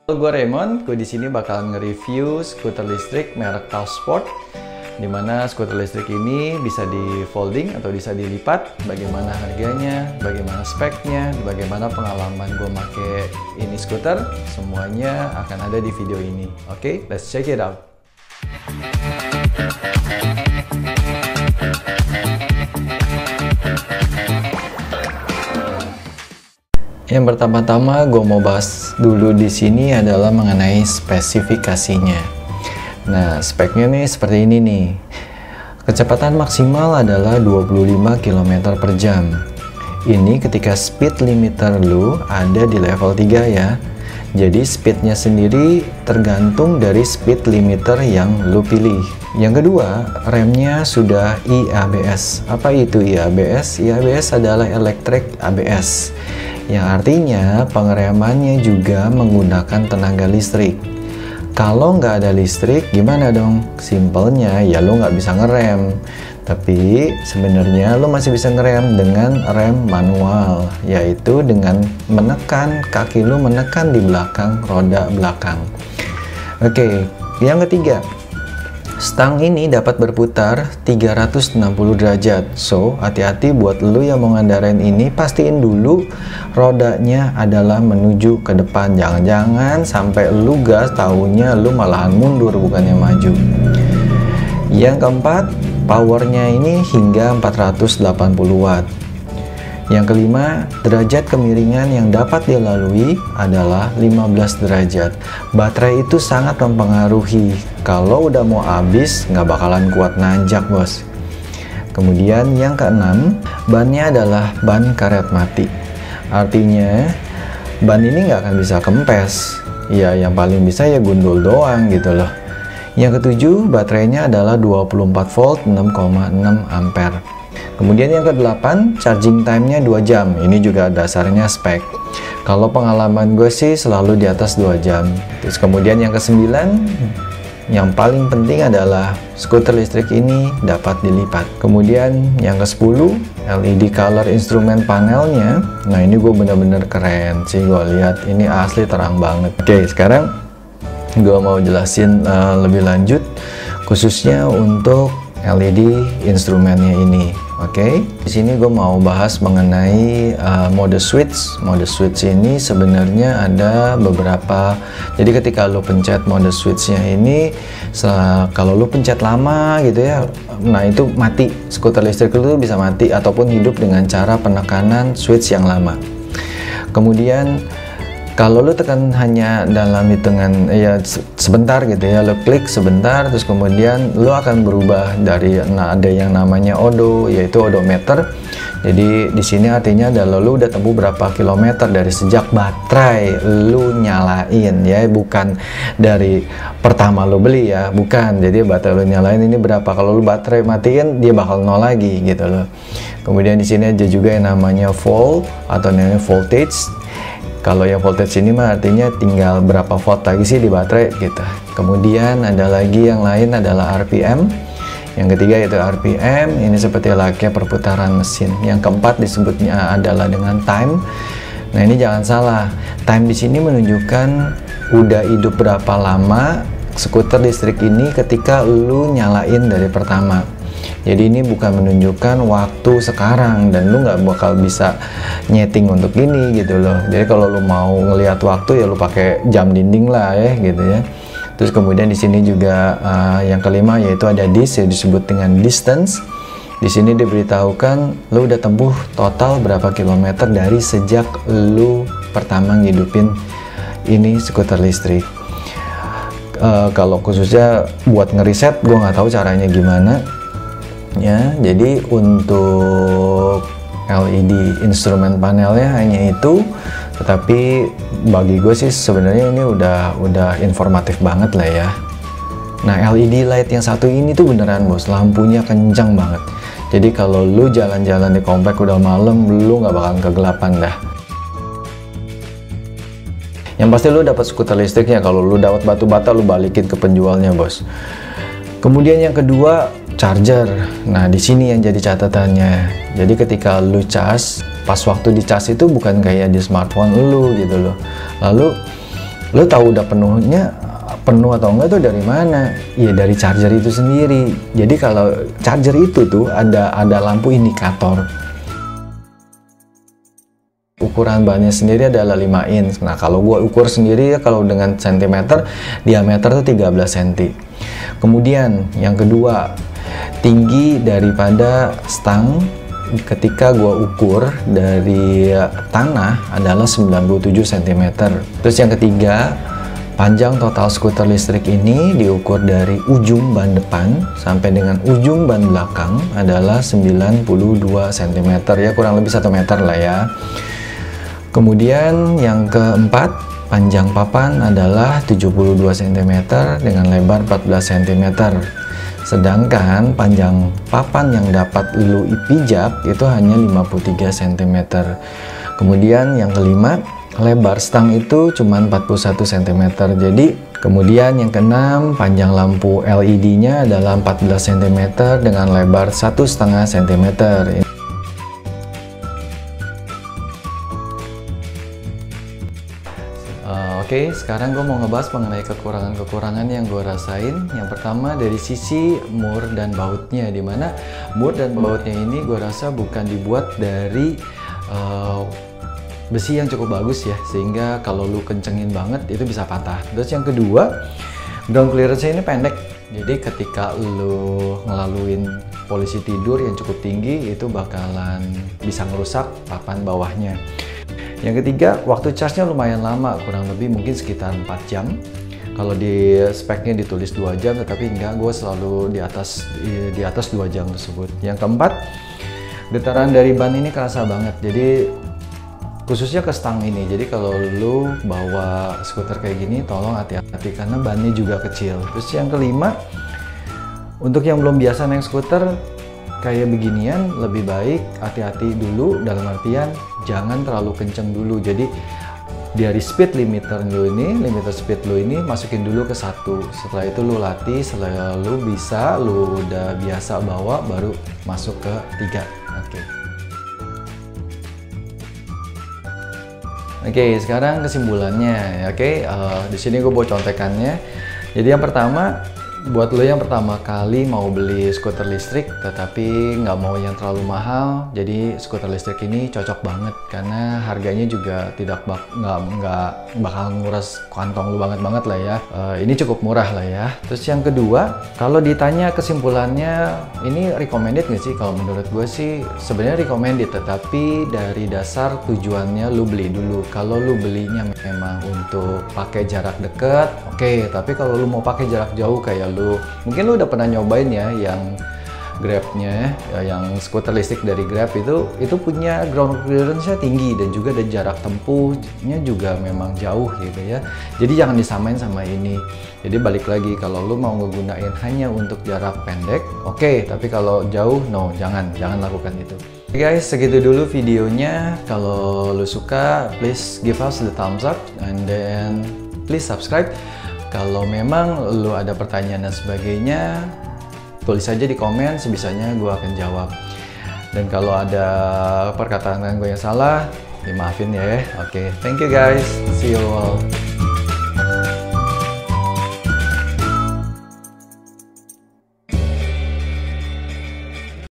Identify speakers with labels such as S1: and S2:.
S1: Halo, gue Raymond. Gue di sini bakal nge-review skuter listrik merek Talsport, dimana skuter listrik ini bisa di folding atau bisa dilipat. Bagaimana harganya, bagaimana speknya, bagaimana pengalaman gue make ini skuter, semuanya akan ada di video ini. Oke, let's check it out. Yang pertama-tama gue mau bahas dulu di sini adalah mengenai spesifikasinya. Nah, speknya nih seperti ini nih. Kecepatan maksimal adalah 25 km per jam. Ini ketika speed limiter lu ada di level 3 ya. Jadi speednya sendiri tergantung dari speed limiter yang lu pilih. Yang kedua, remnya sudah eABS. Apa itu eABS? eABS adalah Electric ABS, yang artinya pengeremannya juga menggunakan tenaga listrik. Kalau nggak ada listrik, gimana dong? Simpelnya ya lo nggak bisa ngerem. Tapi sebenarnya lo masih bisa ngerem dengan rem manual, yaitu dengan menekan kaki lo menekan di belakang roda belakang. Oke, yang ketiga, stang ini dapat berputar 360 derajat. So, hati-hati buat lu yang mau ngandarain ini, pastiin dulu rodanya adalah menuju ke depan. Jangan-jangan sampai lu gas, taunya lu malahan mundur bukannya maju. Yang keempat, powernya ini hingga 480 watt. Yang kelima, derajat kemiringan yang dapat dilalui adalah 15 derajat. Baterai itu sangat mempengaruhi. Kalau udah mau habis, nggak bakalan kuat nanjak, bos. Kemudian yang keenam, bannya adalah ban karet mati. Artinya, ban ini nggak akan bisa kempes. Ya, yang paling bisa ya gundul doang gitu loh. Yang ketujuh, baterainya adalah 24 volt 6,6 ampere. Kemudian yang ke-8, charging time-nya 2 jam. Ini juga dasarnya spek. Kalau pengalaman gue sih selalu di atas 2 jam. Terus kemudian yang ke-9, yang paling penting adalah skuter listrik ini dapat dilipat. Kemudian yang ke-10, LED color instrument panelnya. Nah, ini gue bener-bener keren sih, gue lihat ini asli terang banget. Oke, sekarang gue mau jelasin lebih lanjut khususnya untuk LED instrumennya ini. Oke, di sini gue mau bahas mengenai mode switch. Mode switch ini sebenarnya ada beberapa. Jadi ketika lo pencet mode switchnya ini, kalau lo pencet lama gitu ya, nah itu mati. Skuter listrik itu bisa mati ataupun hidup dengan cara penekanan switch yang lama. Kemudian kalau lo tekan hanya dalam hitungan ya sebentar gitu ya, lo klik sebentar, terus kemudian lo akan berubah dari ada yang namanya odo, yaitu odometer. Jadi di sini artinya adalah lo udah tempuh berapa kilometer dari sejak baterai lo nyalain ya, bukan dari pertama lo beli ya, bukan. Jadi baterai lo nyalain ini berapa, kalau lo baterai matiin dia bakal nol lagi gitu loh. Kemudian di sini ada juga yang namanya volt atau namanya voltage. Kalau yang voltage ini mah artinya tinggal berapa volt lagi sih di baterai gitu. Kemudian ada lagi yang lain adalah RPM. Yang ketiga yaitu RPM, ini seperti layaknya perputaran mesin. Yang keempat disebutnya adalah dengan time. Nah, ini jangan salah. Time di sini menunjukkan udah hidup berapa lama skuter listrik ini ketika lu nyalain dari pertama. Jadi ini bukan menunjukkan waktu sekarang, dan lu nggak bakal bisa nyeting untuk ini gitu loh. Jadi kalau lu mau ngelihat waktu ya lu pakai jam dinding lah ya gitu ya. Terus kemudian di sini juga yang kelima yaitu ada dis, yang disebut dengan distance. Di sini diberitahukan lu udah tempuh total berapa kilometer dari sejak lu pertama ngidupin ini skuter listrik. Kalau khususnya buat ngeriset, gua nggak tahu caranya gimana. Ya, jadi untuk LED instrumen panelnya hanya itu, tetapi bagi gue sih sebenarnya ini udah informatif banget lah ya. Nah, LED light yang satu ini tuh beneran bos, lampunya kencang banget. Jadi kalau lu jalan-jalan di komplek udah malam, lu nggak bakalan kegelapan dah. Yang pasti lu dapat skuter listriknya. Kalau lu dapat batu bata, lu balikin ke penjualnya bos. Kemudian yang kedua, charger. Nah, di sini yang jadi catatannya. Jadi ketika lu cas, pas waktu dicas itu bukan kayak di smartphone lu gitu loh. Lalu Lo tahu udah penuh atau enggak tuh dari mana? Ya dari charger itu sendiri. Jadi kalau charger itu tuh ada lampu indikator. Ukuran bannya sendiri adalah 5 inch. Nah, kalau gua ukur sendiri kalau dengan sentimeter, diameter tuh 13 cm. Kemudian yang kedua, tinggi daripada stang ketika gua ukur dari tanah adalah 97 cm. Terus yang ketiga, panjang total skuter listrik ini diukur dari ujung ban depan sampai dengan ujung ban belakang adalah 92 cm, ya kurang lebih 1 meter lah ya. Kemudian yang keempat, panjang papan adalah 72 cm dengan lebar 14 cm. Sedangkan panjang papan yang dapat lu pijak itu hanya 53 cm. Kemudian yang kelima, lebar stang itu cuma 41 cm. Jadi kemudian yang keenam, panjang lampu LED-nya adalah 14 cm dengan lebar 1,5 cm. Oke, sekarang gue mau ngebahas mengenai kekurangan-kekurangan yang gue rasain. Yang pertama dari sisi mur dan bautnya, dimana mur dan bautnya ini gue rasa bukan dibuat dari besi yang cukup bagus ya, sehingga kalau lu kencengin banget itu bisa patah. Terus yang kedua, ground clearance ini pendek, jadi ketika lu ngelaluin posisi tidur yang cukup tinggi itu bakalan bisa ngerusak papan bawahnya. Yang ketiga, waktu charge-nya lumayan lama, kurang lebih mungkin sekitar 4 jam. Kalau di speknya ditulis 2 jam, tetapi enggak, gue selalu di atas 2 jam tersebut. Yang keempat, getaran dari ban ini kerasa banget, jadi khususnya ke stang ini. Jadi kalau lu bawa skuter kayak gini, tolong hati-hati karena bannya juga kecil. Terus yang kelima, untuk yang belum biasa naik skuter kayak beginian, lebih baik hati-hati dulu, dalam artian jangan terlalu kenceng dulu. Jadi dari speed limiter speed lu ini masukin dulu ke 1. Setelah itu lu latih, setelah lu bisa, lu udah biasa bawa, baru masuk ke 3. Oke, sekarang kesimpulannya. Di sini gue bawa contekannya. Jadi yang pertama, buat lo yang pertama kali mau beli skuter listrik tetapi nggak mau yang terlalu mahal, jadi skuter listrik ini cocok banget karena harganya juga nggak bakal nguras kantong lu banget lah ya. Ini cukup murah lah ya. Terus yang kedua, kalau ditanya kesimpulannya, ini recommended nggak sih? Kalau menurut gue sih sebenarnya recommended, tetapi dari dasar tujuannya lu beli dulu. Kalau lu belinya memang untuk pakai jarak dekat, oke. Tapi kalau lu mau pakai jarak jauh kayak mungkin lu udah pernah nyobain ya yang Grab-nya, yang skuter listrik dari Grab itu punya ground clearance-nya tinggi dan juga ada jarak tempuhnya juga memang jauh gitu ya. Jadi jangan disamain sama ini. Jadi balik lagi, kalau lu mau ngegunain hanya untuk jarak pendek, oke. Tapi kalau jauh, no, jangan lakukan itu. Oke guys, segitu dulu videonya. Kalau lu suka, please give us the thumbs up and then please subscribe. Kalau memang lu ada pertanyaan dan sebagainya, tulis aja di komen, sebisanya gue akan jawab. Dan kalau ada perkataan gue yang salah, dimaafin ya. Oke, thank you guys. See you all.